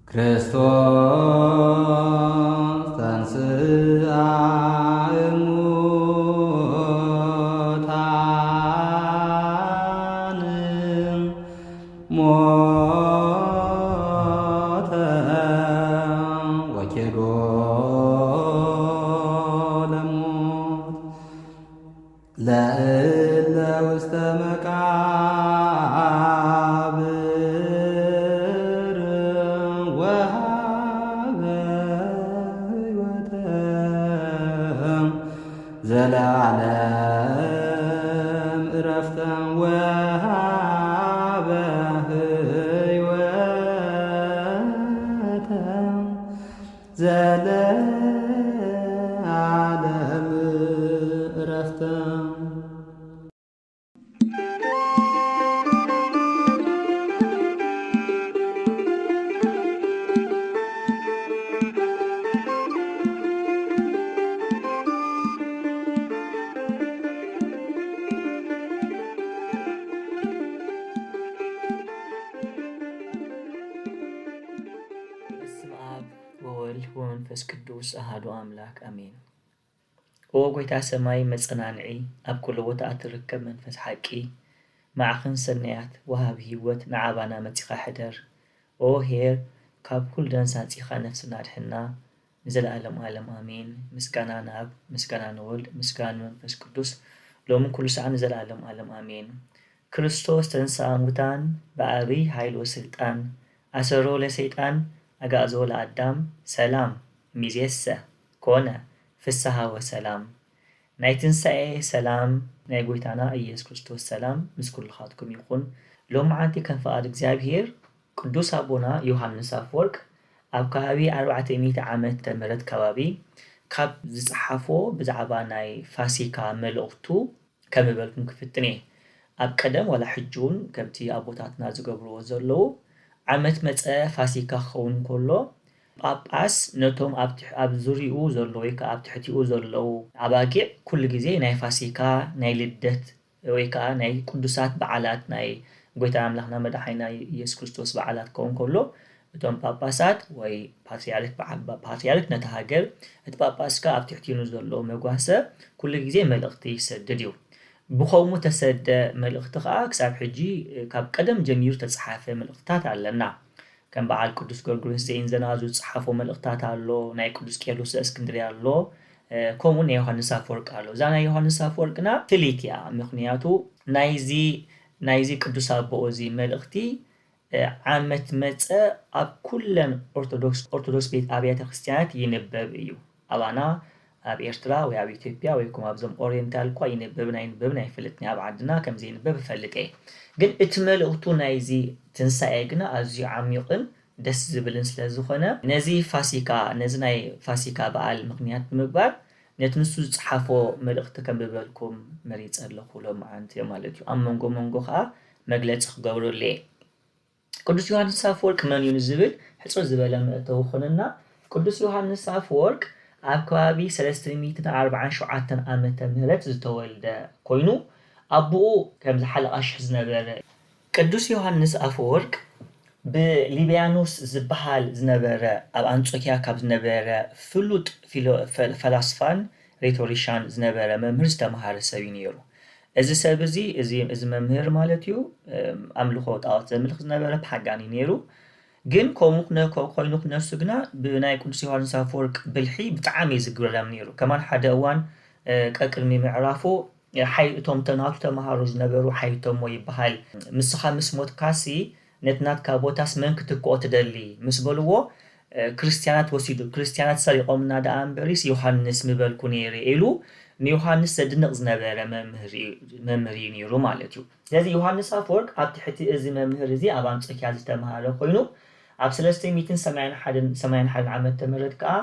ክርስቶስ ተንሥአ እሙታን ሞተ ወኬዶ ለሞት ለእለ ውስተ መቃብር ወሀበ ሕይወተ ዘለዓለም ዕረፍተ ወሀበ ሕይወተ ዘለዓለም ዕረፍተ። በስመ አብ ወወልድ ወመንፈስ ቅዱስ አሐዱ አምላክ አሜን። ኦ ጎይታ ሰማይ መጸናንዒ ኣብ ኩሉ ቦታ እትርከብ መንፈስ ሓቂ ማዕኽን ሰናያት ወሃብ ህይወት ንዓባና መጺኻ ሕደር። ኦ ሄር ካብ ኩሉ ደንሳጺኻ ነፍስና ድሕና ንዘለኣለም ዓለም አሜን። ምስጋና ናብ ምስጋና ንወልድ ምስጋና መንፈስ ቅዱስ ሎሚ ኩሉ ሰዓት ንዘለኣለም ዓለም አሜን። ክርስቶስ ተንሥአ እሙታን በዓቢይ ኃይል ወስልጣን አሰሮ ለሰይጣን አጋዞ ለአዳም ሰላም ሚዜሰ ኮነ ፍስሐ ወሰላም። ናይ ትንሣኤ ሰላም ናይ ጎይታና ኢየሱስ ክርስቶስ ሰላም ምስ ኩልኻትኩም ይኹን። ሎሚ ዓንቲ ከም ፈቃድ እግዚአብሔር ቅዱስ አቦና ዮሃንስ አፈወርቅ ኣብ ከባቢ 400 ዓመተ ምህረት ከባቢ ካብ ዝፀሓፎ ብዛዕባ ናይ ፋሲካ መልእኽቱ ከም በልኩም ክፍትኔ ኣብ ቀደም ወላ ሕጂ እውን ከምቲ ኣቦታትና ዝገብርዎ ዘለዉ ዓመት መፀ ፋሲካ ክኸውን ከሎ ጳጳስ ነቶም ኣብ ዙርይኡ ዘሎ ወይ ከዓ ኣብ ትሕቲኡ ዘለዉ ኣባጊዕ ኩሉ ግዜ ናይ ፋሲካ ናይ ልደት ወይ ከዓ ናይ ቅዱሳት በዓላት ናይ ጎይታ ኣምላኽና መድሓኒና ኢየሱስ ክርስቶስ በዓላት ክኸውን ከሎ እቶም ጳጳሳት ወይ ፓትርያርክ ነቲ ሃገር እቲ ጳጳስካ ኣብ ትሕቲኡ ዘሎ መጓሰ ኩሉ ግዜ መልእኽቲ ይሰድድ እዩ። ብኸምኡ ተሰደ መልእኽቲ ከዓ ክሳብ ሕጂ ካብ ቀደም ጀሚሩ ተፀሓፈ መልእኽትታት ኣለና። ከም በዓል ቅዱስ ጎርጎርዮስ ዘእንዘናዙ ዝፀሓፎ መልእኽትታት ኣሎ። ናይ ቅዱስ ቄርሎስ ዘእስክንድርያ ኣሎ። ከምኡ ናይ ዮሃንስ አፈወርቅ ኣሎ። እዛ ናይ ዮሃንስ አፈወርቅና ፍልይቲ እያ። ምክንያቱ ናይዚ ቅዱስ ኣቦ እዚ መልእኽቲ ዓመት መፀ ኣብ ኩለን ኦርቶዶክስ ቤት ኣብያተ ክርስቲያናት ይንበብ እዩ። ኣባና ኣብ ኤርትራ ወይ ኣብ ኢትዮጵያ ወይ ከም ኣብዞም ኦሪየንታል እኳ ይንበብ ናይ ፍልጥኒ ኣብ ዓድና ከምዚ ይንበብ ይፈልጥ እየ። ግን እቲ መልእኽቱ ናይዚ ትንሣኤ ግና ኣዝዩ ዓሚቕን ደስ ዝብልን ስለ ዝኾነ ነዚ ናይ ፋሲካ በዓል ምክንያት ብምግባር ነቲ ንሱ ዝፀሓፎ መልእኽቲ ከንብበልኩም መሪፀ ኣለኹ ሎሚ ዓንቲ ማለት እዩ። ኣብ መንጎ ከዓ መግለፂ ክገብረሉ እየ። ቅዱስ ዮሃንስ አፈወርቅ መን እዩ ዝብል ሕፅር ዝበለ መእተዊ ኮነና። ቅዱስ ዮሃንስ አፈወርቅ ኣብ ከባቢ 347 ዓመተ ምህረት ዝተወልደ ኮይኑ ኣቦኡ ከም ዝሓለቃሽ ዝነበረ ቅዱስ ዮሃንስ አፈወርቅ ብሊብያኖስ ዝበሃል ዝነበረ ኣብ አንጾኪያ ካብ ዝነበረ ፍሉጥ ፈላስፋን ሬቶሪሻን ዝነበረ መምህር ዝተምሃረ ሰብ እዩ ነይሩ። እዚ ሰብ እዚ መምህር ማለት እዩ ኣምልኾ ጣዖት ዘምልኽ ዝነበረ ፓጋን እዩ ነይሩ። ግን ከምኡ ኮይኑ ክነሱ ግና ብናይ ቅዱስ ዮሃንስ አፈወርቅ ብልሒ ብጣዕሚ ዝግረም ነይሩ። ከማን ሓደ እዋን ቀቅድሚ ምዕራፉ እቶም ተናቱ ተምሃሮ ዝነበሩ ሓይቶሞ ይበሃል ምስኻ ምስ ሞትካሲ ነትናትካ ቦታስ መን ክትክኦ ትደሊ ምስ በልዎ ክርስቲያናት ሰሪቆምና ደኣ እምበሪስ ዮሃንስ ምበልኩ ነይረ ኢሉ ንዮሃንስ ዘድንቕ ዝነበረ መምህር እዩ ነይሩ ማለት እዩ። ስለዚ ዮሃንስ አፈወርቅ ኣብ ትሕቲ እዚ መምህር እዚ ኣብ አንጾኪያ ዝተምሃረ ኮይኑ ኣብ 381 ዓመተ ምህረት ከዓ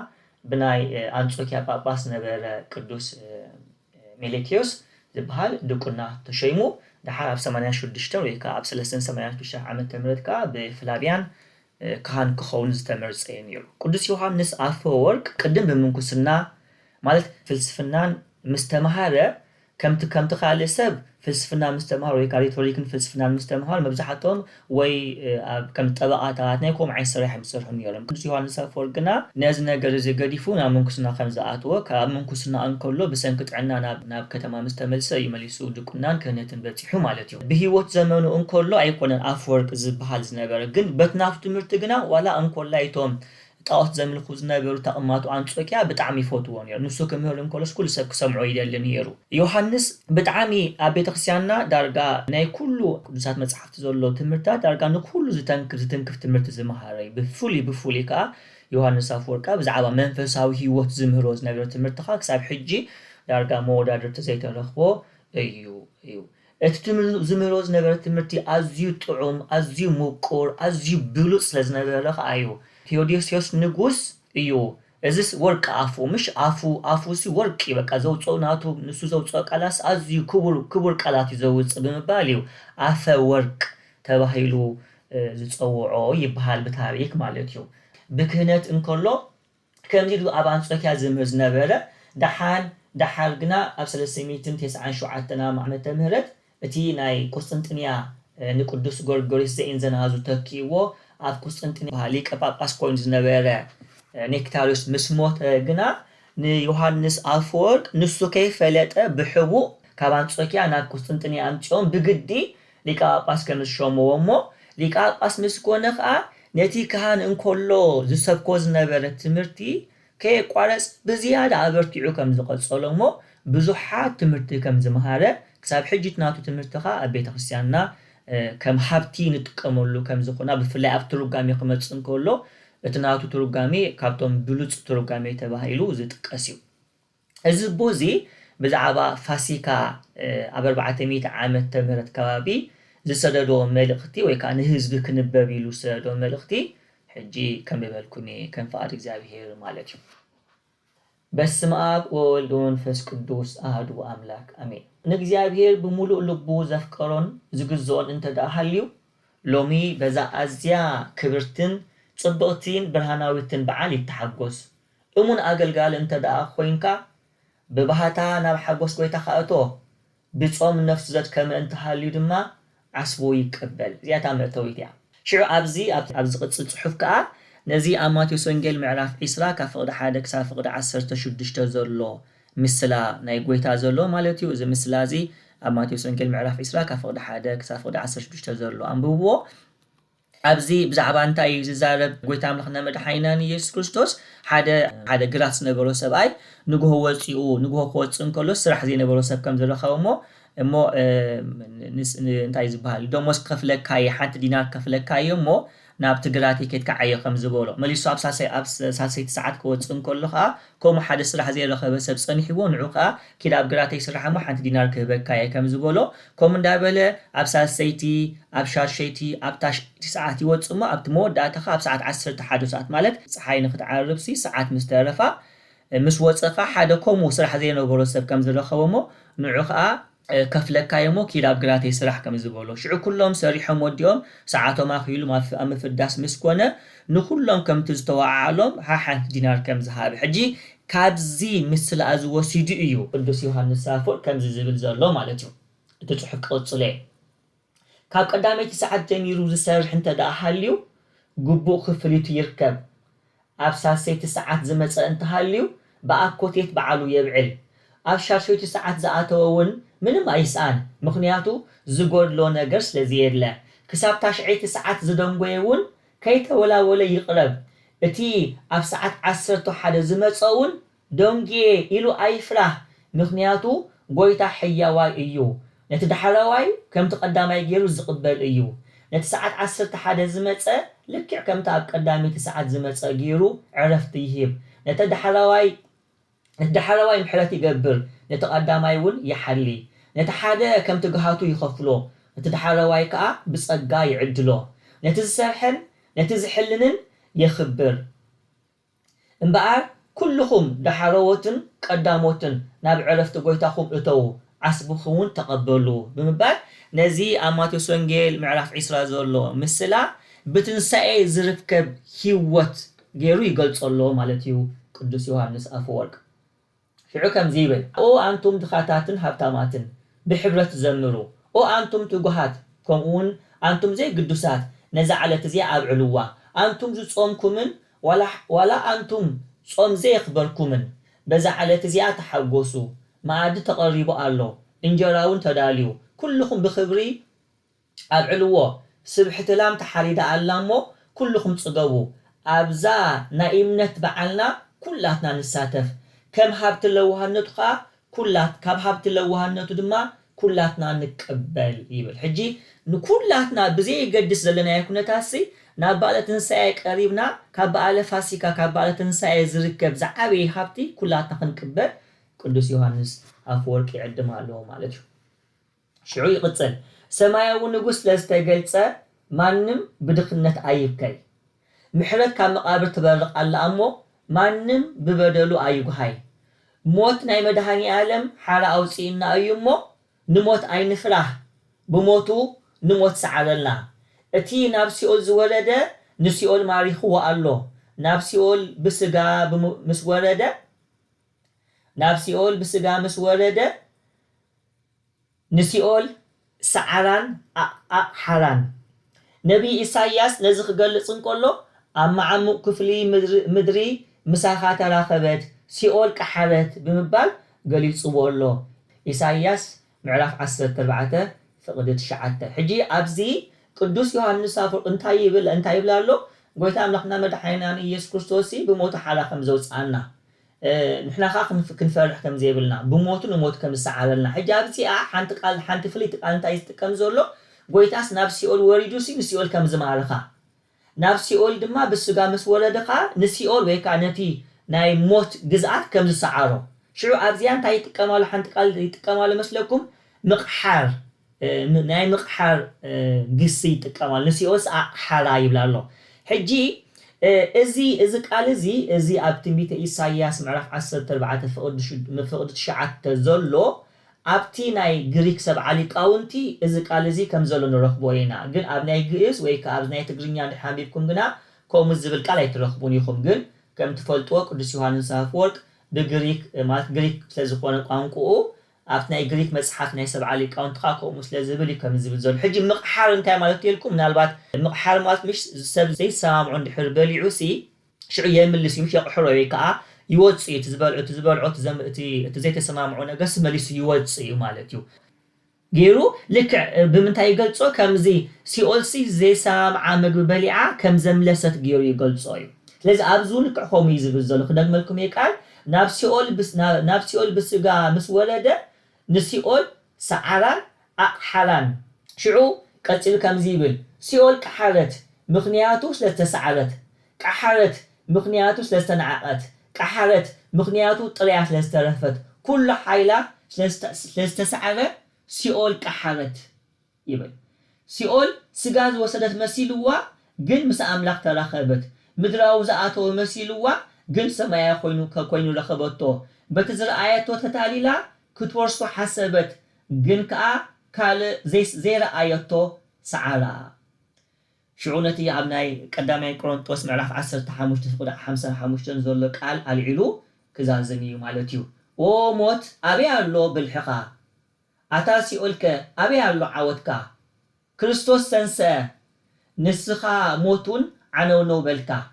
ብናይ አንጾኪያ ጳጳስ ነበረ ቅዱስ ሜሌቴዎስ ዝበሃል ድቁና ተሸይሙ ድሓር ኣብ 86 ወይ ከዓ ኣብ 386 ዓመተ ምህረት ከዓ ብፍላቪያን ካህን ክኸውን ዝተመርፀ ነይሩ። ቅዱስ ዮሃንስ አፈወርቅ ቅድም ብምንኩስና ማለት ፍልስፍናን مستمهارة ከምቲ ካልእ ሰብ ፍልስፍና ምስተምሃር ወይ ሪቶሪክን ፍልስፍናን ምስተምሃር መብዛሕትኦም ወይ ከም ጠበቃታት ናይ ከምኡ ዓይነት ስራሕ ይሰርሑ ነይሮም። ቅዱስ ዮሃንስ አፈወርቅ ግና ነዚ ነገር እዚ ገዲፉ ናብ ምንኩስና ከም ዝኣተወ ካብ ምንኩስና እንከሎ ብሰንኪ ጥዕና ናብ ከተማ ምስተመልሰ እዩ መሊሱ ድቁናን ክህነትን በፂሑ ማለት እዩ። ብሂወት ዘመኑ እንከሎ ኣይኮነን አፈወርቅ ዝበሃል ዝነበረ ግን በትናቱ ትምህርቲ ግና ዋላ እንኮላይቶም ጣዖት ዘምልኩ ዝነበሩ ተቐማጡ አንጾኪያ ብጣዕሚ ይፈትዎ ነይሩ። ንሱ ክምህር እንከሎስ ኩሉ ሰብ ክሰምዖ ይደሊ ነይሩ። ዮሃንስ ብጣዕሚ ኣብ ቤተክርስትያንና ዳርጋ ናይ ኩሉ ቅዱሳት መጽሓፍቲ ዘሎ ትምህርታት ዳርጋ ንኩሉ ዝትንክፍ ትምህርቲ ዝመሃረ ብፍሉይ ከዓ ዮሃንስ አፈወርቅ ብዛዕባ መንፈሳዊ ህይወት ዝምህሮ ዝነበረ ትምህርትኻ ክሳብ ሕጂ ዳርጋ መወዳድርቲ ዘይተረኽቦ እዩ። እቲ ዝምህሮ ዝነበረ ትምህርቲ ኣዝዩ ጥዑም፣ ኣዝዩ ምቁር፣ ኣዝዩ ብሉፅ ስለዝነበረ ከዓ እዩ ቴዎዶስዮስ ንጉስ እዩ እዚስ ወርቅ አፉ ምሽ አፉ ሲ ወርቅ በቃ ዘውፀው ናቱ ንሱ ዘውፀው ቃላስ ኣዝዩ ክቡር ቃላት ይዘውፅ ብምባል እዩ አፈ ወርቅ ተባሂሉ ዝፀውዖ ይበሃል በታሪክ ማለት እዩ። ብክህነት እንከሎ ከምዚ ኣብ አንጾኪያ ዝምህር ዝነበረ ዳሓር ግና ኣብ 397 ዓመተ ምህረት እቲ ናይ ቆስጠንጢንያ ንቅዱስ ጎርጎርዮስ ዘእንዘናዙ ተኪዎ ኣብ ቆስጠንጢንያ ሊቀ ጳጳስ ኮይኑ ዝነበረ ኔክታሪዮስ ምስ ሞተ ግና ንዮሃንስ አፈወርቅ ንሱ ከይፈለጠ ብሕቡእ ካብ አንጾኪያ ናብ ቆስጠንጢንያ ኣምጪኦም ብግዲ ሊቀ ጳጳስ ከም ዝሾምዎ እሞ ሊቀ ጳጳስ ምስ ኮነ ከዓ ነቲ ካህን እንከሎ ዝሰብኮ ዝነበረ ትምህርቲ ከይቋረፅ ብዝያዳ ኣበርቲዑ ከም ዝቐፀሎ እሞ ብዙሓት ትምህርቲ ከም ዝመሃረ ክሳብ ሕጂ ናቱ ትምህርቲ ከዓ ኣብ ቤተክርስትያንና ከም ሃብቲ ንጥቀመሉ ከም ዝኾና ብፍላይ ኣብ ትርጓሜ ክመጽእ እንከሎ እቲ ናቱ ትርጓሜ ካብቶም ብሉፅ ትርጓሜ ተባሂሉ ዝጥቀስ እዩ። እዚ ቦዚ ብዛዕባ ፋሲካ ኣብ 400 ዓመተ ምህረት ከባቢ ዝሰደዶ መልእኽቲ ወይ ከዓ ንህዝቢ ክንበብ ኢሉ ዝሰደዶ መልእኽቲ ሕጂ ከም በልኩኒ ከም ፈቃድ እግዚአብሔር ማለት እዩ። በስመ አብ ወወልድ ወመንፈስ ቅዱስ አሐዱ አምላክ አሜን። ንእግዚአብሔር ብሙሉእ ልቡ ዘፍቀሮን ዝግዝኦን እንተደኣ ሃልዩ ሎሚ በዛ ኣዝያ ክብርትን ጽብቕትን ብርሃናዊትን በዓል ይተሓጎስ። እሙን ኣገልጋሊ እንተደኣ ኮይንካ ብባህታ ናብ ሓጎስ ጎይታ ካእቶ ብጾም ነፍሲ ዘድከመ እንተሃልዩ ድማ ዓስቦ ይቀበል። እዚኣታ መእተዊት እያ። ሽዑ ኣብዚ ቅጽል ጽሑፍ ከዓ ነዚ ኣብ ማቴዎስ ወንጌል ምዕራፍ 20 ካብ ፍቕዲ 1 ክሳብ ፍቕዲ 16 ዘሎ ምስላ ናይ ጎይታ ዘሎ ማለት እዩ። እዚ ምስላ እዚ ኣብ ማቴዎስ ወንጌል ምዕራፍ 20 ካብ ፍቕዲ 1 ክሳብ ፍቕዲ 16 ዘሎ አንብብዎ። ኣብዚ ብዛዕባ እንታይ እዩ ዝዛረብ ጎይታ ኣምላኽና መድሓኒና ኢየሱስ ክርስቶስ ሓደ ግራት ዝነበሮ ሰብኣይ ንግሆ ወፂኡ ንግሆ ክወፅእ እንከሎ ስራሕ ዘይነበሮ ሰብ ከም ዝረኸቦ እሞ እንታይ ዝበሃል ደሞዝ ከፍለካየ ሓንቲ ዲናር ከፍለካየ እሞ ናብቲ ግራት ከይድካ ዓየ ከም ዝበሎ መሊሱ ኣብ ሳሰይቲ ሰዓት ክወፅእ እንከሎ ከዓ ከምኡ ሓደ ስራሕ ዘይረኸበ ሰብ ፀኒሕዎ ንዑ ከዓ ኪድ ኣብ ግራት ይስራሕ እሞ ሓንቲ ዲናር ክህበካየ ከም ዝበሎ ከምኡ እንዳበለ ኣብ ሳሰይቲ ኣብ ሻርሸይቲ ኣብ ታሽቲ ሰዓት ይወፅእ እሞ ኣብቲ መወዳእታ ከዓ ኣብ ሰዓት 11 ሰዓት ማለት ፀሓይ ንክትዓርብሲ ሰዓት ምስ ተረፋ ምስ ወፀኻ ሓደ ከምኡ ስራሕ ዘይነበሮ ሰብ ከም ዝረኸቦ እሞ ንዑ ከዓ ከፍለካየሞ ኪድ ኣብ ግራት ይስራሕ ከም ዝበሎ ሽዑ ኩሎም ሰሪሖም ወዲኦም ሰዓቶም ኣኺሉ ኣብ ምፍዳስ ምስ ኮነ ንኩሎም ከምቲ ዝተዋዓሎም ሓንቲ ዲናር ከም ዝሃበ ሕጂ ካብዚ ምስሊ ዝወሲዱ እዩ ቅዱስ ዮሃንስ አፈወርቅ ከምዚ ዝብል ዘሎ ማለት እዩ። እቲ ጽሑፍ ቅጽለ ካብ ቀዳመይቲ ሰዓት ጀሚሩ ዝሰርሕ እንተደኣ ሃልዩ ግቡእ ክፍሊቱ ይርከብ። ኣብ ሳሰይቲ ሰዓት ዝመፀ እንተሃልዩ ብኣኮቴት በዓሉ የብዕል። ኣብ ሻርሸይቲ ሰዓት ዝኣተወ እውን ምንም ኣይስኣን ምክንያቱ ዝጎድሎ ነገር ስለዘየለ። ክሳብ ታሽዓይቲ ሰዓት ዝደንጎየ እውን ከይተወላወለ ይቅረብ። እቲ ኣብ ሰዓት 11 ዝመፀ እውን ደንጎየ ኢሉ ኣይፍራህ ምክንያቱ ጎይታ ሕያዋይ እዩ። ነቲ ዳሕራዋይ ከምቲ ቀዳማይ ገይሩ ዝቅበል እዩ። ነቲ ሰዓት 11 ዝመፀ ልክዕ ከምቲ ኣብ ቀዳመይቲ ሰዓት ዝመፀ ገይሩ ዕረፍቲ ይህብ። ነቲ ዳሕራዋይ ምሕረት ይገብር፣ ነቲ ቀዳማይ እውን ይሓሊ። ነቲ ሓደ ከምቲ ግሃቱ ይኸፍሎ፣ ነቲ ዳሕራዋይ ከዓ ብጸጋ ይዕድሎ። ነቲ ዝሰርሐን ነቲ ዝሕልንን የኽብር። እምበኣር ኩልኹም ዳሕራዎትን ቀዳሞትን ናብ ዕረፍቲ ጎይታኹም እተው፣ ዓስብኹም ተቐበሉ ብምባል ነዚ ኣብ ማቴዎስ ወንጌል ምዕራፍ 20 ዘሎ ምስላ ብትንሳኤ ዝርከብ ህይወት ገይሩ ይገልጸሎ ማለት እዩ ቅዱስ ዮሃንስ አፈወርቅ። شعو كم زيبل او انتم دخاتاتن هبتاماتن بحبرة زمرو او انتم تقوهات كمون انتم زي قدوسات نزعلت زي ابعلوا انتم زي صومكمن ولا انتم صوم زي خبركمن بزعلت زي تحوسوا ما عاد تقربوا الله انجراون تداليو كلكم بخبري ابعلوا سبحت لام تحريد علامو كلكم تصقبوا ابزا نايمنت بعلنا كلاتنا نساتف كم هابت لوهانتخا كلات كاب هابت لوهانتو دما كلاتنا نقبل يبل حجي نكلاتنا بزي يقدس زلنا يكونتاسي ناباله تنساي قريبنا كاباله فاسيكا كاباله تنساي زركب زعابي هابتي كلاتنا نقبل قدوس يوحنس افورك يعدم عليه مالتو شعو يقصل سماياو نغوس لستيغلص مانم بدخنت ايبكاي محرت كان مقابر تبرق الله امو مانم ببدلو ايغهاي موت ناي مدهاني عالم حالا اوصينا ايمو نموت اين فرح بموتو نموت سعرنا اتي نابسيول زورده نسيول ماريخو الله نابسيول بسغا مسورده نابسيول بسغا مسورده نسيول سعران حران نبي إساياس نزخ قلصن كله أما عمو كفلي مدري مساخات راخبت سيول كحرت بمبال قليل صبولو إساياس معرف 14 فقدت شعته حجي أبزي قدوس يوحنس أفر انتاي بلالو قويت أملخنا مدحينا إيس كريستوسي بموت حالا خمزوز عنا نحنا خاخ كنفرح كم زي بلنا بموت نموت كم الساعة لنا حجي أبزي حانت فليت قال انتاي كم زولو قويتاس نابسيول وريدوسي نسيول كم زمالخا نابسيول دما بسغا مسولدخا نسيول ويكا نتي ناي موت جزات كم زسعارو شعو ابزيان تاي تقمالو حنت قال يتقمالو مسلكم مقحار ناي مقحار قسي تقمال نسيولس حالا يبلالو حجي ازي قال ازي ابتميت إساياس معرف 14 فقد شعات زولو أبتي ناي غريك سب عليك أونتي إذا قال زي كم زلون رخبوينا جن أبناي جيس ويك أبناي تجرينيان حبيبكم جنا كوم الزبل كلا يترخبوني خم جن كم تفلتوا قدس يوحنس أفورك بغريك مات غريك سلزقون قانقو أبناي غريك مسحف ناي سب عليك أونت خاكو مسل زبل كم زبل زول حجي مقحار انتي مالتي لكم نالبات مقحار مالت مش سب زي سام عند حربلي عسي شعو يملس يمشي يقحر ويكا يوصي تزبلعو تزي تسمعوا نغس مليس يوصي مالتيو غيرو لك بمنታይ يገልጾ كمزي سيولسي زي سامع مغ بليعه كم زملست غيرو يገልጾ እዩ ስለዚ ኣብዙ ንክሖም ይዝብል ዘሎ ክደግመልኩም ይቃል ናብሲኦል ብስጋ ምስ ወለደ ንሲኦል ሰዓራን ኣቅሓላን ሽዑ ቀጽል ከምዚ ይብል ሲኦል ቀሓረት ምክንያቱ ስለተሰዓረት ቀሓረት ምክንያቱ ስለተናዓቀት ቀሓረት ምክንያቱ ጥሪያት ስለተረፈት ኩሉ ሓይላ ስለተሰዓረ ሲኦል ቀሓረት ይብል ሲኦል ስጋ ዝወሰደት መሲልዋ ግን ምስ ኣምላኽ ተራኸበት ምድራው ዝኣተወ መሲልዋ ግን ሰማያዊ ኮይኑ ረኸበቶ በቲ ዝረኣየቶ ተታሊላ ክትወርሶ ሓሰበት ግን ከዓ ካልእ ዘይረኣየቶ ሰዓራ شعونتي عبناي قدامي قرنطوس معرف 15 فقد 55 زول قال العلو كزازني مالتيو او موت ابي الله بالحقا اتاسي اولك ابي الله عودكا كريستوس تنسى نسخا موتون عنو نوبلكا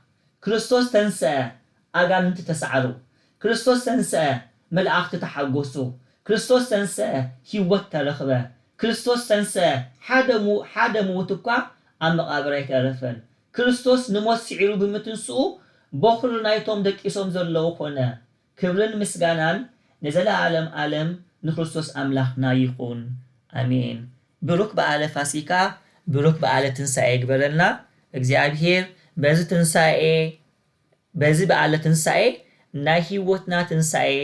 كريستوس تنسى اغانت تسعرو كريستوس تنسى ملائكه تحغسو كريستوس تنسى هيوت ترخبه كريستوس تنسى حدا موتكا أما قابريك أرفن كريستوس نموت سعيرو بمتنسو بخر نايتوم دك إسوم زلو خونه كبرن مسغانان نزل عالم نخريستوس أملاخنا يخون آمين بروك بآل فاسيكا بروك بآل تنسائي قبلنا እግዚአብሔር በዚህ ትንሳኤ በዚህ በዓለ ትንሳኤ ናይ ህይወትና ትንሳኤ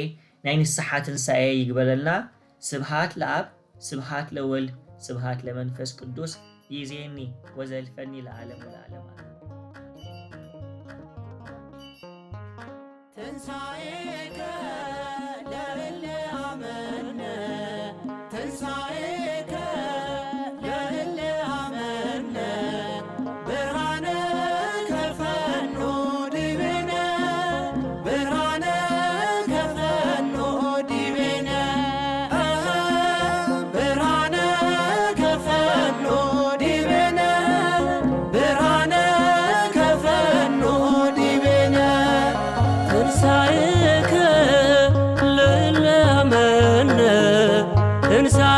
ናይ ንስሓ ትንሳኤ ይግበረልና ስብሃት ለአብ ስብሃት ለወልድ ስብሃት ለመንፈስ ቅዱስ يزيني وزلفني العالم والعالم تنسايك للي آمنا تنسايك للي آمنا برهانك فنو ديبنا برهانك فنو ትንሣኤ